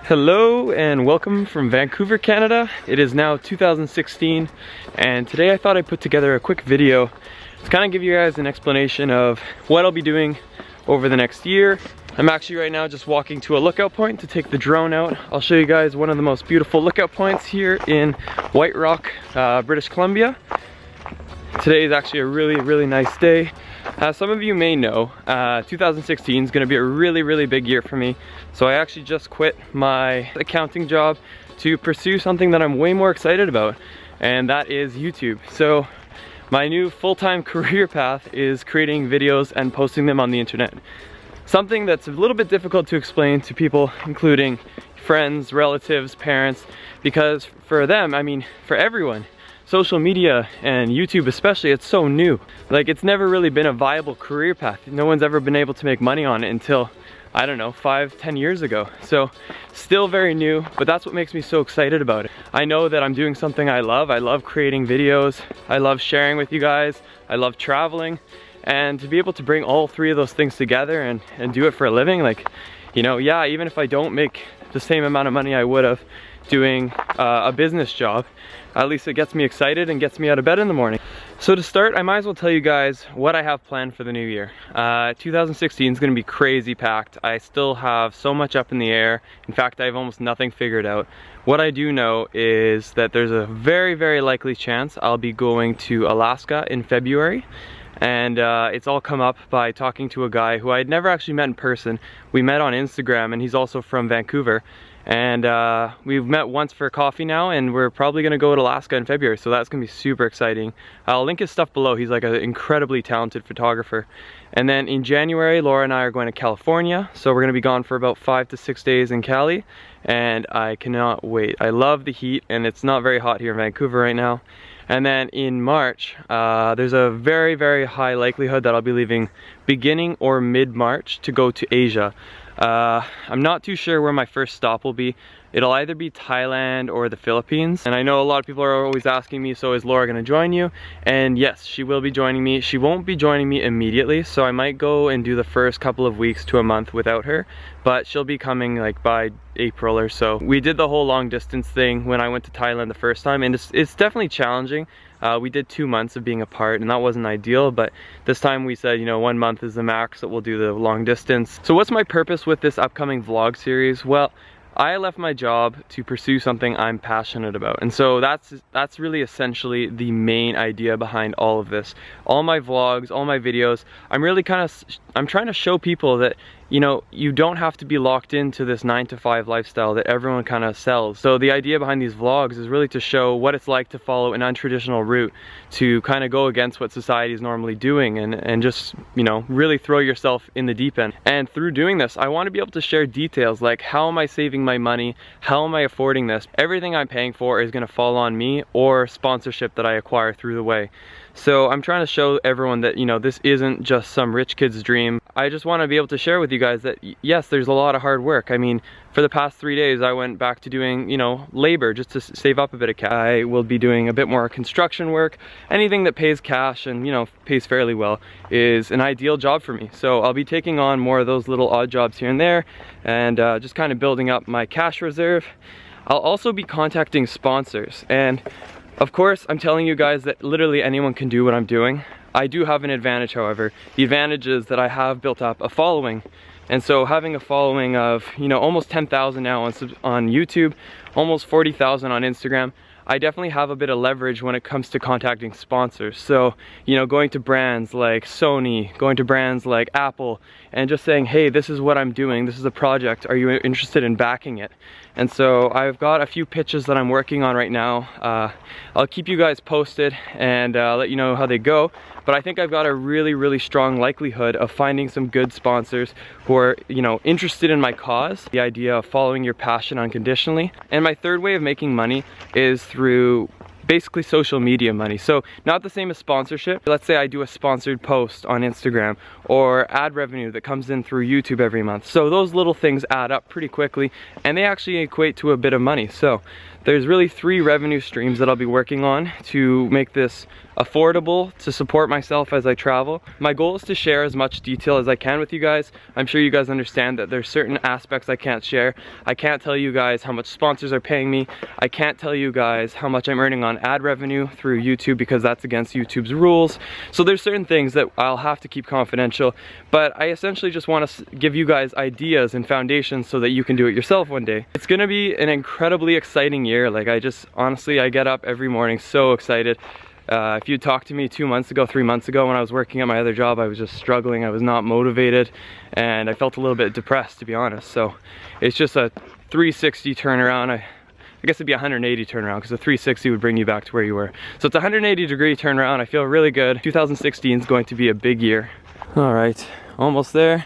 Hello and welcome from Vancouver, Canada. It is now 2016 and today I thought I'd put together a quick video to kind of give you guys an explanation of what I'll be doing over the next year. I'm actually right now just walking to a lookout point to take the drone out. I'll show you guys one of the most beautiful lookout points here in White Rock, British Columbia. Today is actually a really nice day. As some of you may know, 2016 is going to be a really big year for me. So I actually just quit my accounting job to pursue something that I'm way more excited about, and that is YouTube. So my new full-time career path is creating videos and posting them on the internet. Something that's a little bit difficult to explain to people, including friends, relatives, parents, because for them, I mean for everyone, social media and YouTube especially, it's so new. Like, it's never really been a viable career path. No one's ever been able to make money on it until, I don't know, 5-10 years ago. So still very new, but that's what makes me so excited about it. I know that I'm doing something I love. I love creating videos. I love sharing with you guys. I love traveling. And to be able to bring all three of those things together and do it for a living, like, you know, yeah, even if I don't make the same amount of money I would have doing a business job, at least it gets me excited and gets me out of bed in the morning. So to start, I might as well tell you guys what I have planned for the new year. 2016 is going to be crazy packed. I still have so much up in the air. In fact, I have almost nothing figured out. What I do know is that there's a very likely chance I'll be going to Alaska in February. And it's all come up by talking to a guy who I had never actually met in person. We met on Instagram, and he's also from Vancouver. And we've met once for coffee now, and we're probably gonna go to Alaska in February, so that's gonna be super exciting. I'll link his stuff below. He's like an incredibly talented photographer. And then in January, Laura and I are going to California, so we're gonna be gone for about 5 to 6 days in Cali, and I cannot wait. I love the heat, and it's not very hot here in Vancouver right now. And then in March, there's a very high likelihood that I'll be leaving beginning or mid-March to go to Asia. I'm not too sure where my first stop will be. It'll either be Thailand or the Philippines. And I know a lot of people are always asking me, so is Laura gonna join you? And yes, she will be joining me. She won't be joining me immediately, so I might go and do the first couple of weeks to a month without her, but she'll be coming like by April or so. We did the whole long distance thing when I went to Thailand the first time, and it's definitely challenging. We did 2 months of being apart, and that wasn't ideal, but this time we said, you know, 1 month is the max that we'll do the long distance. So what's my purpose with this upcoming vlog series? Well, I left my job to pursue something I'm passionate about, and so that's really essentially the main idea behind all of this. All my vlogs, all my videos, I'm trying to show people that, you know, you don't have to be locked into this 9-to-5 lifestyle that everyone kind of sells. So the idea behind these vlogs is really to show what it's like to follow an untraditional route, to kind of go against what society is normally doing, and just, you know, really throw yourself in the deep end. And through doing this, I want to be able to share details like, how am I saving my money? How am I affording this? Everything I'm paying for is going to fall on me, or sponsorship that I acquire through the way. So I'm trying to show everyone that, you know, this isn't just some rich kid's dream. I just want to be able to share with you guys that yes, there's a lot of hard work. I mean, for the past 3 days I went back to doing, you know, labor just to save up a bit of cash. I will be doing a bit more construction work. Anything that pays cash and, you know, pays fairly well is an ideal job for me. So I'll be taking on more of those little odd jobs here and there, and just kind of building up my cash reserve. I'll also be contacting sponsors, and of course, I'm telling you guys that literally anyone can do what I'm doing. I do have an advantage, however. The advantage is that I have built up a following. And so having a following of, you know, almost 10,000 now on YouTube, almost 40,000 on Instagram, I definitely have a bit of leverage when it comes to contacting sponsors. So, you know, going to brands like Sony, going to brands like Apple, and just saying, hey, this is what I'm doing, this is a project, are you interested in backing it? And so I've got a few pitches that I'm working on right now. I'll keep you guys posted and let you know how they go. But I think I've got a really strong likelihood of finding some good sponsors who are, you know, interested in my cause, the idea of following your passion unconditionally. And my third way of making money is through basically social media money. So not the same as sponsorship. Let's say I do a sponsored post on Instagram, or ad revenue that comes in through YouTube every month. So those little things add up pretty quickly, and they actually equate to a bit of money. So there's really 3 revenue streams that I'll be working on to make this affordable to support myself as I travel. My goal is to share as much detail as I can with you guys. I'm sure you guys understand that there's certain aspects I can't share. I can't tell you guys how much sponsors are paying me. I can't tell you guys how much I'm earning on ad revenue through YouTube because that's against YouTube's rules. So there's certain things that I'll have to keep confidential, but I essentially just want to give you guys ideas and foundations so that you can do it yourself one day. It's gonna be an incredibly exciting year. Like, honestly, I get up every morning so excited. If you talked to me 2 months ago, 3 months ago when I was working at my other job, I was just struggling. I was not motivated and I felt a little bit depressed, to be honest. So it's just a 360 turnaround. I guess it'd be a 180 turnaround because a 360 would bring you back to where you were. So it's a 180-degree turnaround. I feel really good. 2016 is going to be a big year. All right, almost there.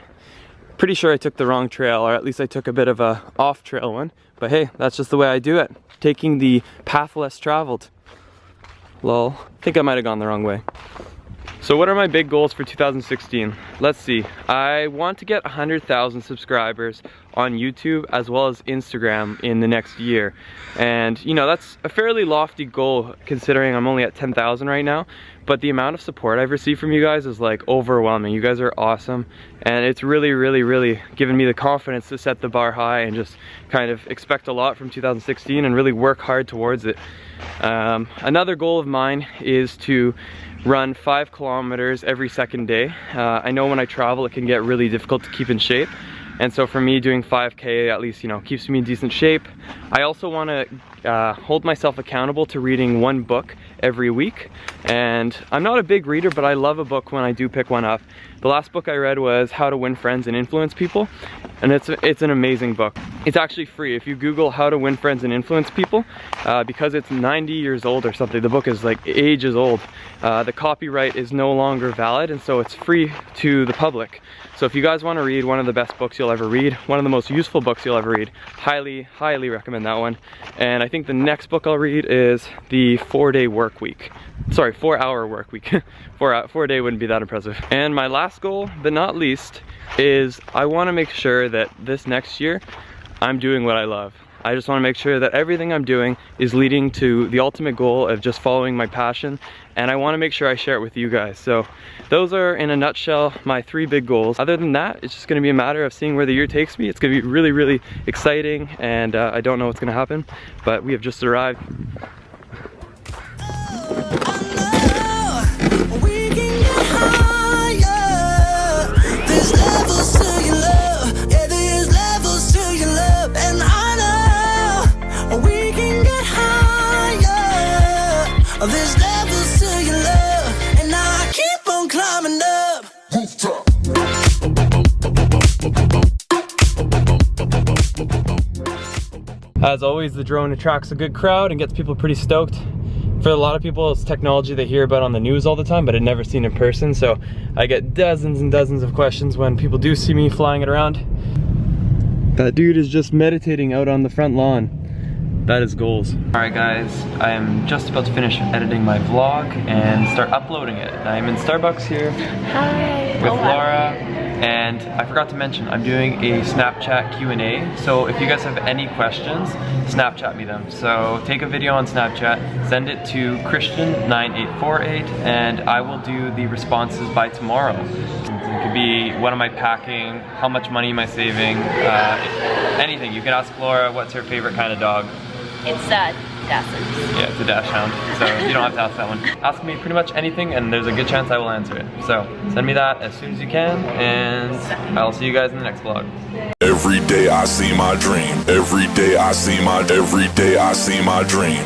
Pretty sure I took the wrong trail, or at least I took a bit of a off-trail one. But hey, that's just the way I do it. Taking the path less traveled. Lol, I think I might have gone the wrong way. So what are my big goals for 2016? Let's see. I want to get 100,000 subscribers on YouTube as well as Instagram in the next year. And you know, that's a fairly lofty goal considering I'm only at 10,000 right now. But the amount of support I've received from you guys is like overwhelming. You guys are awesome. And it's really given me the confidence to set the bar high and just kind of expect a lot from 2016 and really work hard towards it. Another goal of mine is to run 5 kilometers every second day. I know when I travel it can get really difficult to keep in shape, and so for me doing 5K at least, you know, keeps me in decent shape. I also want to hold myself accountable to reading 1 book every week, and I'm not a big reader, but I love a book when I do pick one up. The last book I read was How to Win Friends and Influence People, and it's an amazing book. It's actually free. If you Google How to Win Friends and Influence People, because it's 90 years old or something, the book is like ages old. The copyright is no longer valid, and so it's free to the public. So if you guys want to read one of the best books you'll ever read, one of the most useful books you'll ever read, highly recommend that one. And I think the next book I'll read is the 4-day work week. Sorry, 4-hour work week. 4-day wouldn't be that impressive. And my last goal, but not least, is I want to make sure that this next year I'm doing what I love. I just want to make sure that everything I'm doing is leading to the ultimate goal of just following my passion, and I want to make sure I share it with you guys. So those are, in a nutshell, my 3 big goals. Other than that, it's just going to be a matter of seeing where the year takes me. It's going to be really exciting, and I don't know what's going to happen, but we have just arrived. There's levels to your love, and now I keep on climbing up. As always, the drone attracts a good crowd and gets people pretty stoked. For a lot of people, it's technology they hear about on the news all the time, but had never seen in person, so I get dozens and dozens of questions when people do see me flying it around. That dude is just meditating out on the front lawn. That is goals. Alright guys, I am just about to finish editing my vlog and start uploading it. I'm in Starbucks here. Hi. With Laura, and I forgot to mention, I'm doing a Snapchat Q&A, so if you guys have any questions, Snapchat me them. So take a video on Snapchat, send it to Christian9848, and I will do the responses by tomorrow. It could be, what am I packing, how much money am I saving, anything. You can ask Laura what's her favorite kind of dog. It's Dachshund. Yeah, it's a Dachshund, so you don't have to ask that one. Ask me pretty much anything and there's a good chance I will answer it. So send me that as soon as you can, and I'll see you guys in the next vlog. Every day I see my dream. Every day I see my dream. Every day I see my dream.